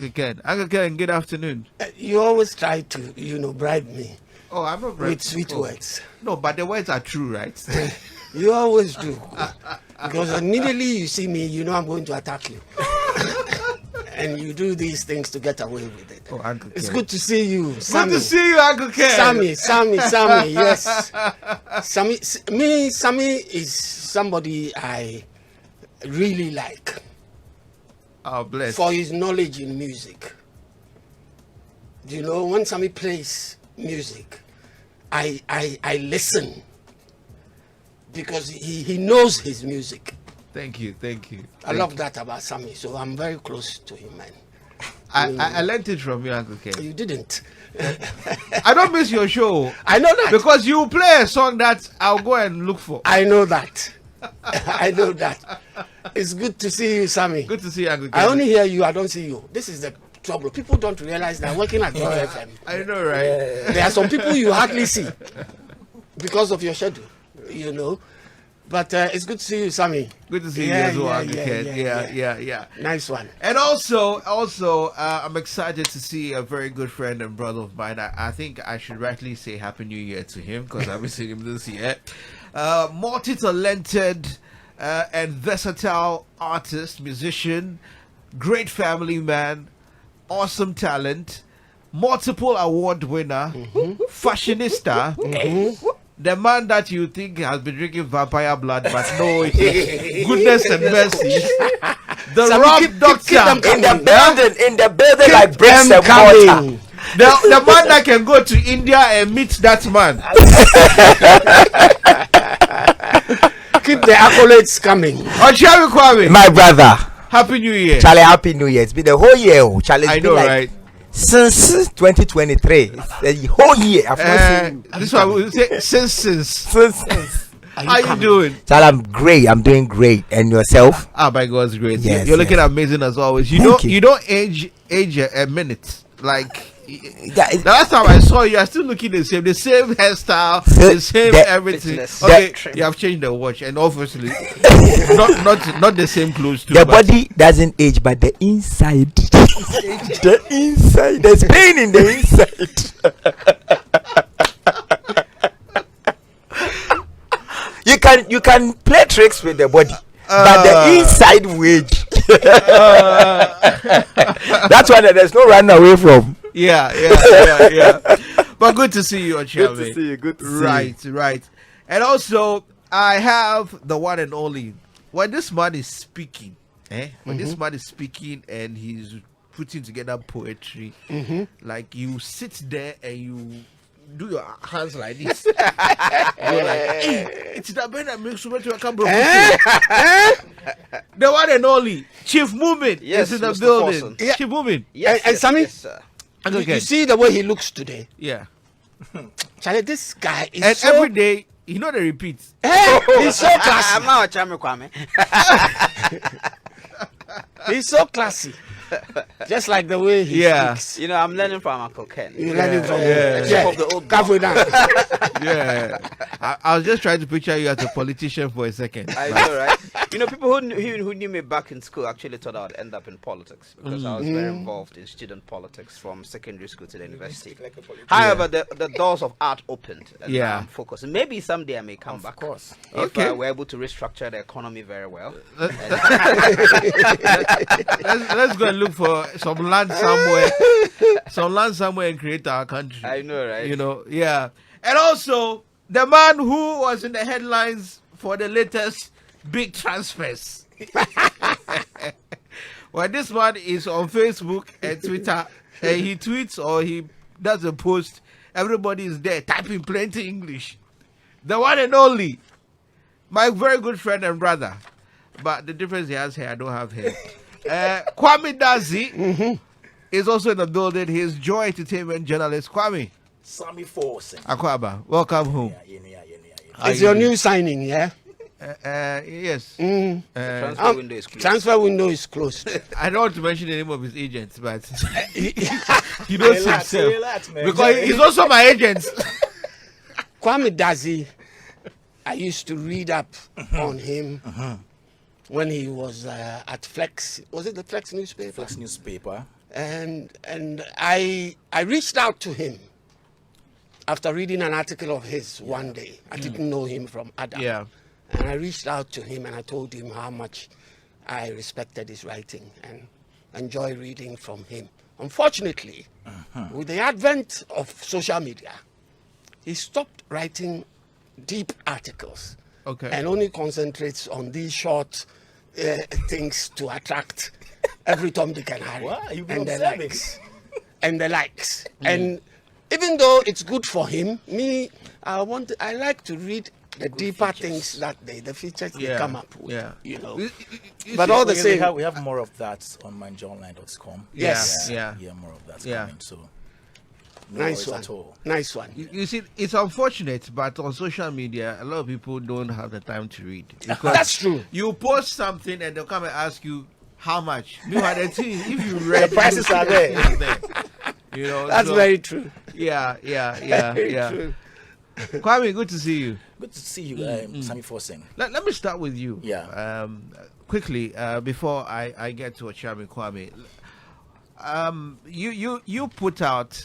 Uncle Ken, good afternoon. You always try to, bribe me. Oh, I'm not with sweet words. No, but the words are true, right? You always do. Because immediately you see me, you know I'm going to attack you. And you do these things to get away with it. Oh, Uncle It's Ken. good to see you, Sammy. Good to see you, Uncle Ken. Sammy, yes. Sammy is somebody I really like. Oh, bless. For his knowledge in music. You know, when Sammy plays music, I listen because he knows his music. Thank you. I love that about Sammy, so I'm very close to him, man. I learned it from you, Uncle Ken. You didn't. I don't miss your show. I know that. Because you play a song that I'll go and look for. I know that. I know that. It's good to see you, Sammy. Good to see you, Uncle Ken. I only hear you, I don't see you. This is the trouble. People don't realize that working at Joy FM. I know, right? There are some people you hardly see because of your schedule, you know. But it's good to see you, Sammy. Good to see you as well, Uncle Ken. Yeah. Nice one. And also, I'm excited to see a very good friend and brother of mine. I think I should rightly say Happy New Year to him because I haven't seen him this year. Multi-talented and versatile artist, musician, great family man, awesome talent, multiple award winner, fashionista, the man that you think has been drinking vampire blood, but no, goodness and mercy. The rock doctor in the building like bricks and mortar. The man that can go to India and meet that man. Keep the accolades coming. Ochiawi Kwame, My brother, Happy New Year. Charlie, Happy New Year. It's been the whole year. Charlie, I know, right? Since 2023, it's the whole year. I've not seen This one we say since. since. How you doing? Charlie, I'm great. I'm doing great. And yourself? Ah, my God's grace. Yes, You're looking yes. amazing as always. Thank you. You don't age a minute. Like Yeah, the last time I saw you are still looking the same hairstyle, the same everything. fitness. Okay, you have changed the watch and obviously not the same clothes too. the but body doesn't age, but the inside, the inside, there's pain in the inside. You can play tricks with the body, but the inside wage. That's why there's no run away from. Yeah. But good to see you, Ochiawe. Good to see you. Good to see you. Right. And also, I have the one and only. When this man is speaking, this man is speaking and he's putting together poetry, like you sit there and you do your hands like this. You're like, hey, it's the band that makes so much I can't The one and only Chief Movement Yes, is in the Mr. building. Forson. Yeah. Chief Movement. And Sammy? yes, sir. You see the way he looks today. Yeah. Charlie, this guy is And so... every day, you know the repeats. He's so classy. I'm not a Kwame. He's so classy. Just like the way he speaks. You know, I'm learning from Uncle Ken. You learning from Of the old Halfway down. Yeah. I was just trying to picture you as a politician for a second. I know, right? You know, people who knew me back in school actually thought I would end up in politics because I was very involved in student politics from secondary school to the university. However, the doors of art opened and now I'm focused. Maybe someday I may come back. Of course. If we're able to restructure the economy very well. Let's go and look for some land somewhere and create our country. I know, right? You know, yeah. And also, the man who was in the headlines for the latest big transfers. Well, this man is on Facebook and Twitter, and he tweets or he does a post. Everybody is there typing plenty English. The one and only, my very good friend and brother. But the difference he has hair, I don't have hair. Kwame Dazi is also in the building. He's Joy Entertainment journalist. Kwame. Sammy Forson. Akwaba, welcome home. It's your new signing, yeah? Yes. Transfer window is closed. Transfer window is closed. I don't want to mention the name of his agent, but he knows himself. Relax, man. Because he's also my agent. Kwame Dazi, I used to read up on him when he was at Flex. Was it the Flex newspaper? Flex newspaper. and I reached out to him after reading an article of his one day. I didn't know him from Adam. Yeah. And I reached out to him and I told him how much I respected his writing and enjoy reading from him. Unfortunately, with the advent of social media, he stopped writing deep articles. Okay. And only concentrates on these short things to attract every Tom, Dick, and Harry. Wow, you've been and the observing. likes. And the likes. And even though it's good for him, I like to read the deeper things that the features they come up with. Yeah. You know. You But see- all the same, we have more of that on myjournline.com. Yes. Yeah. Yeah, more of that's Yeah. coming. So no nice worries one. at all. Nice one. You see, it's unfortunate, but on social media, a lot of people don't have the time to read. Because That's true. You post something and they'll come and ask you how much. Meanwhile, the thing, if you read, The prices are there. it's there. You know, That's so- very true. Yeah. Very true. Kwame, good to see you. Good to see you, Sammy Forson. Let me start with you. Yeah. Quickly, before I get to Ochami Kwame. You put out,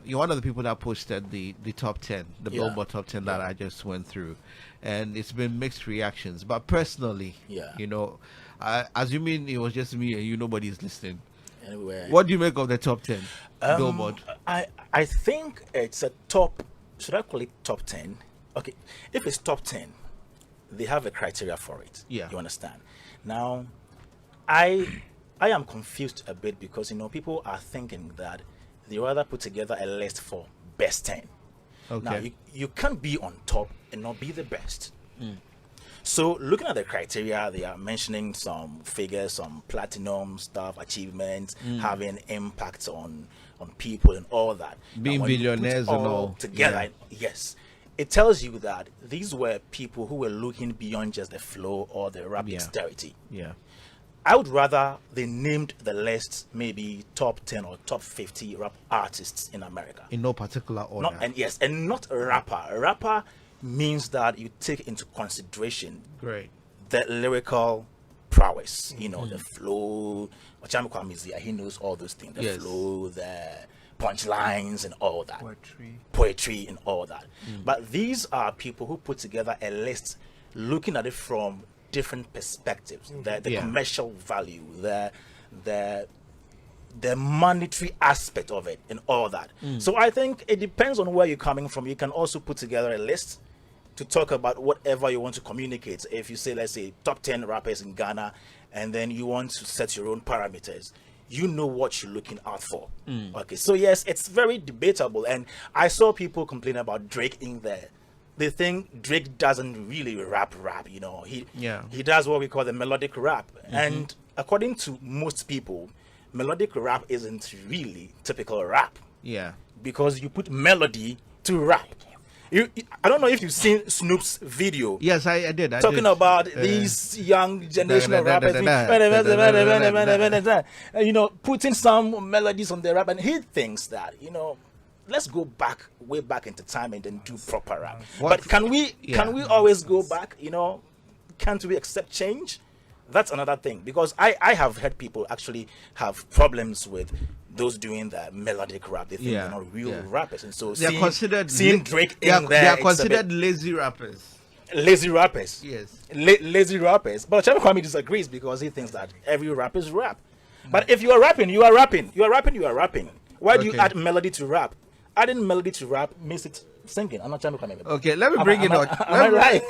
you're one of the people that posted the top 10, the Yeah. Billboard top 10 that I just went through. And it's been mixed reactions. But personally, Yeah. you know, assuming it was just me and you, nobody's listening. Anyway, What do you make of the top 10 Billboard? I think it's a top. Should I call it top 10? Okay, if it's top 10, they have a criteria for it. Yeah. You understand? Now, I am confused a bit because people are thinking that they rather put together a list for best 10. Now, Okay. you can't be on top and not be the best. So, looking at the criteria, they are mentioning some figures, some platinum stuff, achievements, having impact on people and all that. Now, Being when you put billionaires and all. together. Yes, it tells you that these were people who were looking beyond just the flow or the rap Yeah. dexterity. Yeah. I would rather they named the list maybe top 10 or top 50 rap artists in America. In no particular order. And not a rapper. A rapper means that you take into consideration Great. the lyrical prowess, the flow. Ochami Kwame is here, he knows all those things. The Yes. flow, the punchlines and all that. Poetry. Poetry and all that. But these are people who put together a list looking at it from different perspectives. The Yeah. commercial value, the monetary aspect of it and all that. So I think it depends on where you're coming from. You can also put together a list to talk about whatever you want to communicate. If you say, let's say, top 10 rappers in Ghana, and then you want to set your own parameters, you know what you're looking out for. Okay, so yes, it's very debatable. And I saw people complain about Drake in there. They think Drake doesn't really rap. He does what we call the melodic rap. And according to most people, melodic rap isn't really typical rap. Yeah. Because you put melody to rap. I don't know if you've seen Snoop's video. Yes, I did. Talking about these young generation of rappers, putting some melodies on the rap, and he thinks that, let's go way back into time and then do proper rap. But can we always go back? Can't we accept change? That's another thing, because I have heard people actually have problems with those doing the melodic rap. They think they're not real rappers, and so They're considered seeing Drake they are, in there. They are it's a considered bit lazy rappers. lazy rappers. Yes. Lazy rappers. But Ochami Kwame disagrees because he thinks that every rap is rap. But if you are rapping, you are rapping. You are rapping, you are rapping. Why do you Okay. add melody to rap? Adding melody to rap makes it singing. I'm not Ochami Kwame. Okay, let me bring it on. Am I right?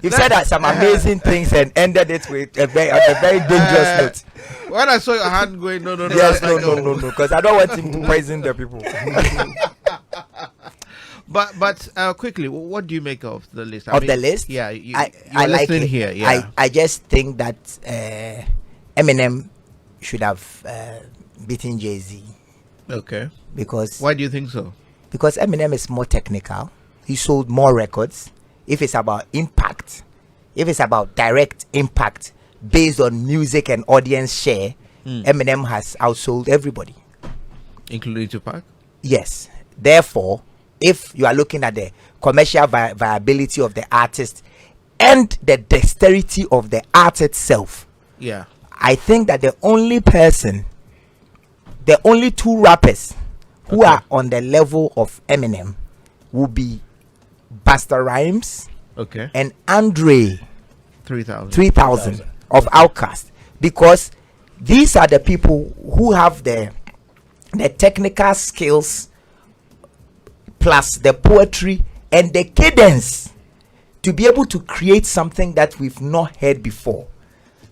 He said some amazing things and ended it with a very dangerous note. When I saw your hand going, no, Yes, I was like, no, because I don't want him to poison the people. But quickly, what do you make of the list? Of the list? Yeah, I you're like listening it. here. Yeah, I just think that Eminem should have beaten Jay-Z okay. because Why do you think so? because Eminem is more technical. He sold more records. If it's about impact, if it's about direct impact based on music and audience share, Eminem has outsold everybody. Including Tupac? Yes. Therefore, if you are looking at the commercial viability of the artist and the dexterity of the art itself, Yeah. I think that the only person the only two rappers who are on the level of Eminem will be Busta Rhymes Okay. and Andre 3,000. of Outkast, because these are the people who have the technical skills plus the poetry and the cadence to be able to create something that we've not heard before.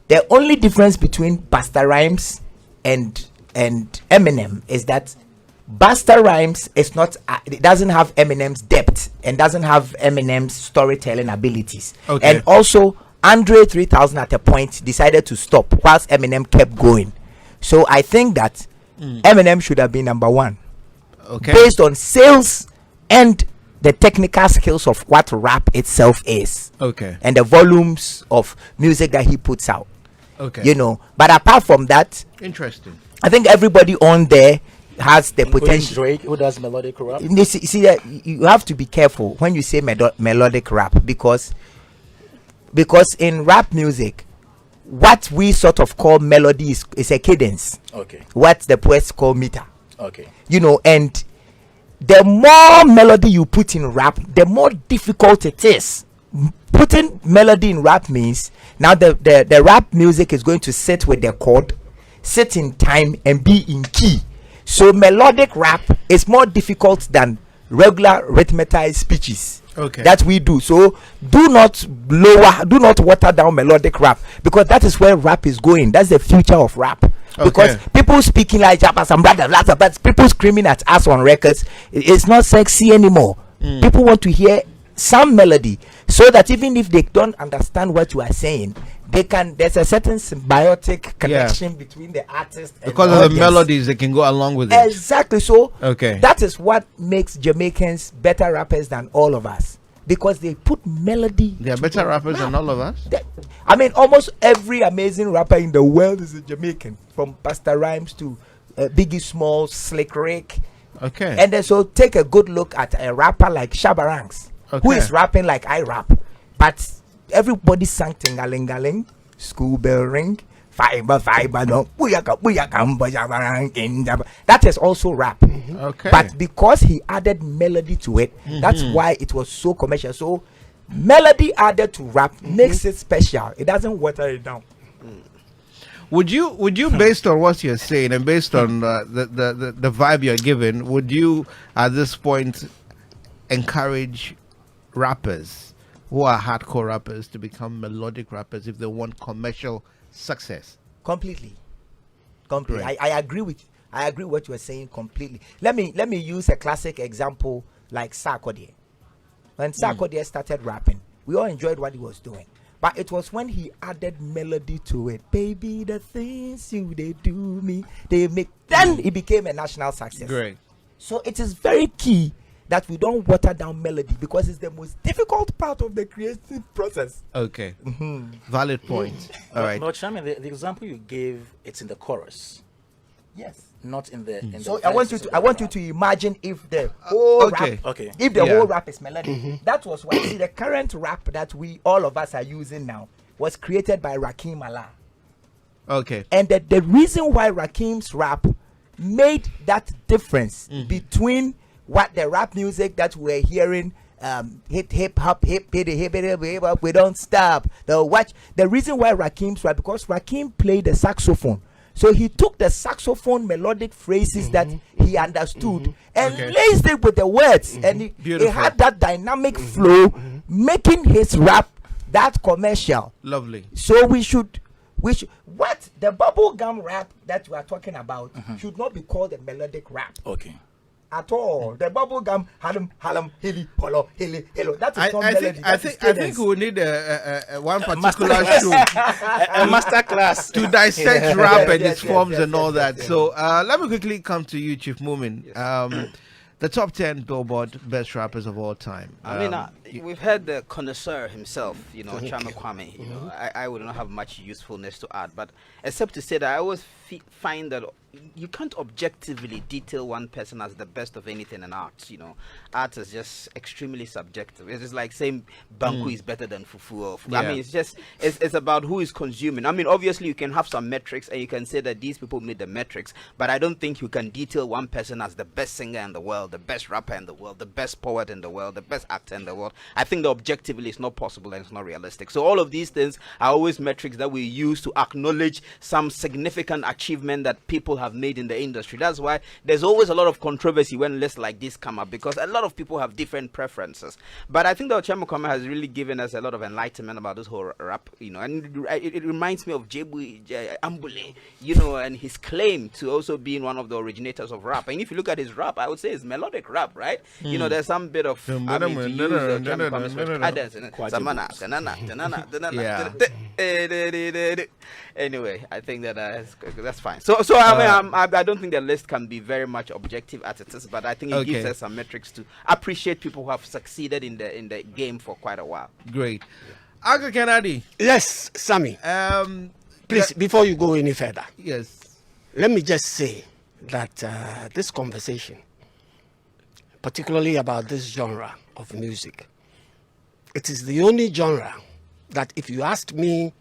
The only difference between Busta Rhymes and Eminem is that Busta Rhymes is not it doesn't have Eminem's depth and doesn't have Eminem's storytelling abilities. Okay. And also Andre 3000 at a point decided to stop whilst Eminem kept going. So I think that Eminem should have been number one. Okay. Based on sales and the technical skills of what rap itself is. Okay. And the volumes of music that he puts out. Okay. You know, but apart from that, Interesting. I think everybody on there has the Including potential. Drake, who does melodic rap. You see that you have to be careful when you say melodic rap, because in rap music, what we sort of call melody is a cadence. Okay. What the poets call meter. Okay. You know, and the more melody you put in rap, the more difficult it is. Putting melody in rap means now the rap music is going to sit with the chord, sit in time, and be in key. So melodic rap is more difficult than regular rhythmatized speeches. Okay. That we do. So do not water down melodic rap, because that is where rap is going. That's the future of rap. Because people speaking like Japas and brothers, but people screaming at us on records, it's not sexy anymore. People want to hear some melody, so that even if they don't understand what you are saying, there's a certain symbiotic connection between the artist and Because the of the audience. melodies, they can go along with it. Exactly. So Okay. that is what makes Jamaicans better rappers than all of us, because they put melody. They are to better the rappers rap. than all of us. I mean, almost every amazing rapper in the world is a Jamaican, from Busta Rhymes to Biggie Smalls, Slick Rick. Okay. And then so take a good look at a rapper like Shabba Ranks, who Okay. is rapping like I rap, but everybody sang Tingalingaling, School Bell Ring, Fiber no, booyaka Shabba Ranking. That is also rap. Okay. But because he added melody to it, that's why it was so commercial. So melody added to rap makes it special. It doesn't water it down. Would you based on what you're saying and based on the vibe you're giving, would you at this point encourage rappers who are hardcore rappers to become melodic rappers if they want commercial success? Completely. Great. I agree with what you are saying completely. Let me use a classic example like Sarkodie. When Sarkodie started rapping, we all enjoyed what he was doing. But it was when he added melody to it. Baby, the things they do me, they make. Then it became a national success. Great. So it is very key that we don't water down melody, because it's the most difficult part of the creative process. Okay. Valid point. All right. No, Chairman, the example you gave, it's in the chorus, Yes. not in the. In So the I want you verses to of the rap. imagine if the whole okay. rap, Okay. if the Yeah. whole rap is melody. That was why see the current rap that we all of us are using now was created by Rakim Allah. Okay. And the reason why Rakim's rap made that difference between what the rap music that we're hearing, hip hop, we don't stop. The reason why Rakim's rap, because Rakim played the saxophone. So he took the saxophone melodic phrases that he understood and Okay. laced it with the words, and he Beautiful. had that dynamic flow, making his rap that commercial. Lovely. So we should what the bubblegum rap that we are talking about should not be called a melodic rap Okay. at all. The bubblegum halam hilly holo hilly hello. That is not melody. I think we need a one particular show A master class. to dissect rap and Yes, its yes, forms yes, and yes, all yes, that. yes. So let me quickly come to you, Chief Moomin. The top 10 Billboard best rappers of all time. I mean, we've heard the connoisseur himself, Chama Kwame. I would not have much usefulness to add, but except to say that I always find that you can't objectively detail one person as the best of anything in art. Art is just extremely subjective. It's just like saying Banku is better than Fufu. I mean, it's about who is consuming. I mean, obviously you can have some metrics and you can say that these people made the metrics, but I don't think you can detail one person as the best singer in the world, the best rapper in the world, the best poet in the world, the best actor in the world. I think that objectively it's not possible and it's not realistic. So all of these things are always metrics that we use to acknowledge some significant achievement that people have made in the industry. That's why there's always a lot of controversy when lists like this come up, because a lot of people have different preferences. But I think that Ochema Kwame has really given us a lot of enlightenment about this whole rap, and it reminds me of Jebu Ambule, and his claim to also being one of the originators of rap. And if you look at his rap, I would say it's melodic rap, right? There's some bit of anyway, I think that that's fine. So I don't think the list can be very much objective as it is, but I think it gives us some metrics to appreciate people who have succeeded in the game for quite a while. Great. Uncle Kennedy. Yes, Sammy. Please, before you go any further, yes, let me just say that this conversation, particularly about this genre of music, it is the only genre that if you asked me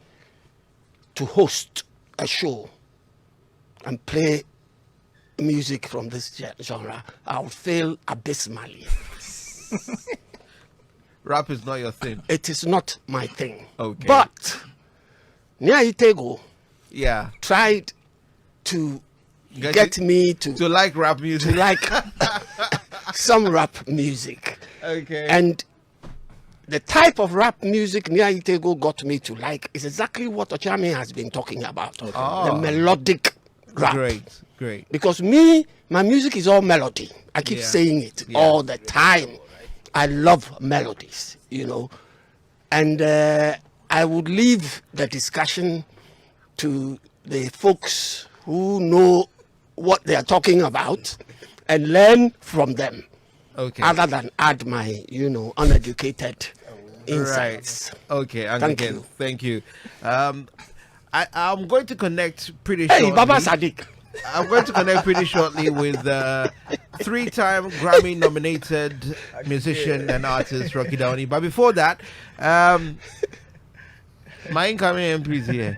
to host a show and play music from this genre, I would fail abysmally. Rap is not your thing. It is not my thing. Okay. But Nia Itego tried to get me to like rap music. To like some rap music. Okay. And the type of rap music Nia Itego got me to like is exactly what Ochame has been talking about. Okay. The melodic rap. Great. Because my music is all melody. I keep saying it all the time. I love melodies, And I would leave the discussion to the folks who know what they are talking about and learn from them. Okay. Other than add my, uneducated insights. Right. Okay. Thank you. I'm going to connect pretty shortly. Hey, Baba Sadiq. I'm going to connect pretty shortly with 3-time Grammy-nominated musician and artist Rocky Downey. But before that, my incoming MP is here.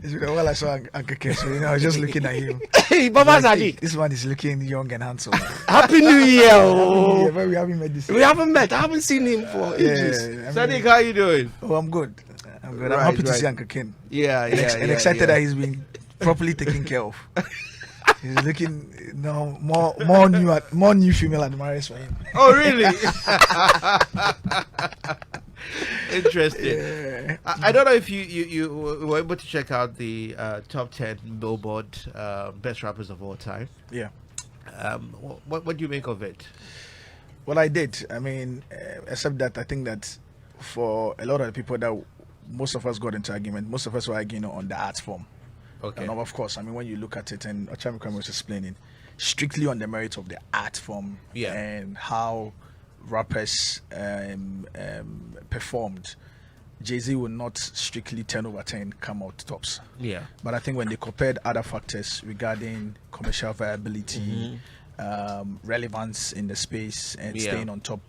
It's been a while I saw Uncle Ken, so I was just looking at him. Hey, Baba Sadiq. This one is looking young and handsome. Happy New Year! Oh. But we haven't met this year. We haven't met. I haven't seen him for ages. Sadiq, how you doing? Oh, I'm good. I'm happy to see Uncle Ken. And excited that he's been properly taken care of. He's looking more new female admirers for him. Oh, really? Interesting. Yeah. I don't know if you were able to check out the top 10 Billboard best rappers of all time. Yeah. What do you make of it? Well, I did. I mean, except that I think that for a lot of people that most of us got into argument, most of us were arguing on the art form. Okay. And of course, I mean, when you look at it, and Ochame Kwame was explaining, strictly on the merit of the art form and how rappers performed, Jay-Z would not strictly 10 over 10 come out tops. Yeah. But I think when they compared other factors regarding commercial viability, relevance in the space, and staying on top,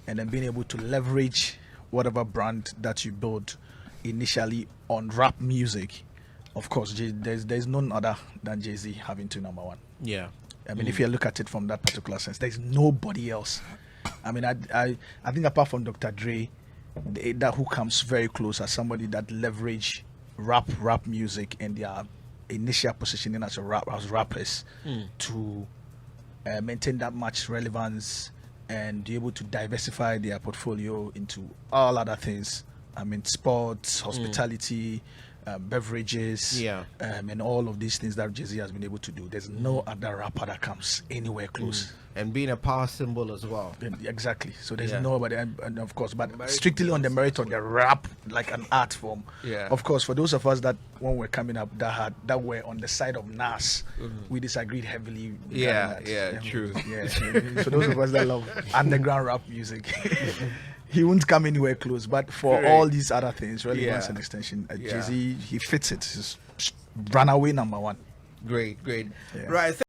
and then being able to leverage whatever brand that you build initially on rap music, of course, there's none other than Jay-Z having to number one. Yeah. I mean, if you look at it from that particular sense, there's nobody else. I mean, I think apart from Dr. Dre, that who comes very close as somebody that leverage rap music and their initial positioning as rappers to maintain that much relevance and be able to diversify their portfolio into all other things. I mean, sports, hospitality, beverages, and all of these things that Jay-Z has been able to do. There's no other rapper that comes anywhere close. And being a power symbol as well. Exactly. So there's nobody, and of course, but strictly on the merit of the rap, like an art form. Yeah. Of course, for those of us that when we're coming up that were on the side of Nas, we disagreed heavily. True. Yeah. So those of us that love underground rap music, he won't come anywhere close. But for all these other things, relevance and extension, Jay-Z, he fits it. He's runaway number one. Great. Yeah. Right.